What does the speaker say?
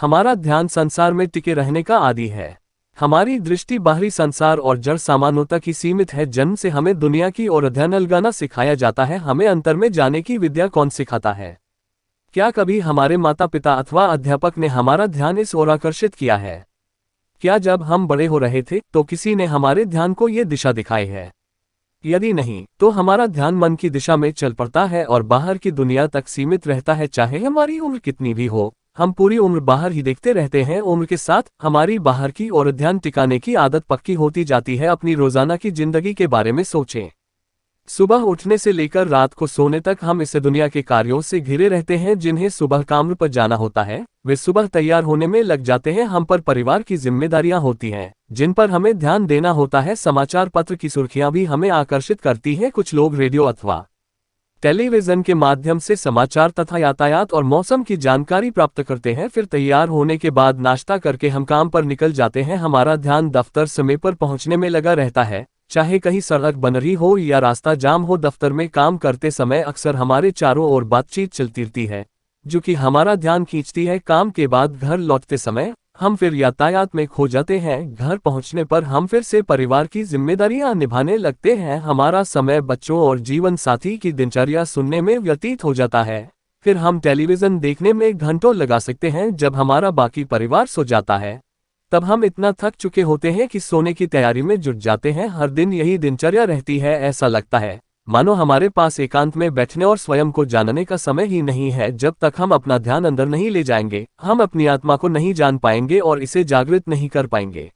हमारा ध्यान संसार में टिके रहने का आदी है। हमारी दृष्टि बाहरी संसार और जड़ सामानों तक ही सीमित है। जन्म से हमें दुनिया की ओर ध्यान लगाना सिखाया जाता है। हमें अंतर में जाने की विद्या कौन सिखाता है? क्या कभी हमारे माता पिता अथवा अध्यापक ने हमारा ध्यान इस ओर आकर्षित किया है? क्या जब हम बड़े हो रहे थे तो किसी ने हमारे ध्यान को ये दिशा दिखाई है? यदि नहीं, तो हमारा ध्यान मन की दिशा में चल पड़ता है और बाहर की दुनिया तक सीमित रहता है। चाहे हमारी उम्र कितनी भी हो, हम पूरी उम्र बाहर ही देखते रहते हैं। उम्र के साथ हमारी बाहर की ओर ध्यान टिकाने की आदत पक्की होती जाती है। अपनी रोजाना की जिंदगी के बारे में सोचें। सुबह उठने से लेकर रात को सोने तक हम इस दुनिया के कार्यों से घिरे रहते हैं। जिन्हें सुबह काम पर जाना होता है, वे सुबह तैयार होने में लग जाते हैं। हम पर परिवार की जिम्मेदारियां होती हैं, जिन पर हमें ध्यान देना होता है। समाचार पत्र की सुर्खियां भी हमें आकर्षित करती हैं। कुछ लोग रेडियो अथवा टेलीविजन के माध्यम से समाचार तथा यातायात और मौसम की जानकारी प्राप्त करते हैं। फिर तैयार होने के बाद नाश्ता करके हम काम पर निकल जाते हैं। हमारा ध्यान दफ्तर समय पर पहुंचने में लगा रहता है। चाहे कहीं सड़क बन रही हो या रास्ता जाम हो, दफ्तर में काम करते समय अक्सर हमारे चारों ओर बातचीत चलती रहती है, जो कि हमारा ध्यान खींचती है। काम के बाद घर लौटते समय हम फिर यातायात में खो जाते हैं। घर पहुंचने पर हम फिर से परिवार की जिम्मेदारियां निभाने लगते हैं। हमारा समय बच्चों और जीवन साथी की दिनचर्या सुनने में व्यतीत हो जाता है। फिर हम टेलीविजन देखने में घंटों लगा सकते हैं। जब हमारा बाकी परिवार सो जाता है, तब हम इतना थक चुके होते हैं कि सोने की तैयारी में जुट जाते हैं। हर दिन यही दिनचर्या रहती है। ऐसा लगता है मानो हमारे पास एकांत में बैठने और स्वयं को जानने का समय ही नहीं है। जब तक हम अपना ध्यान अंदर नहीं ले जाएंगे, हम अपनी आत्मा को नहीं जान पाएंगे और इसे जागृत नहीं कर पाएंगे।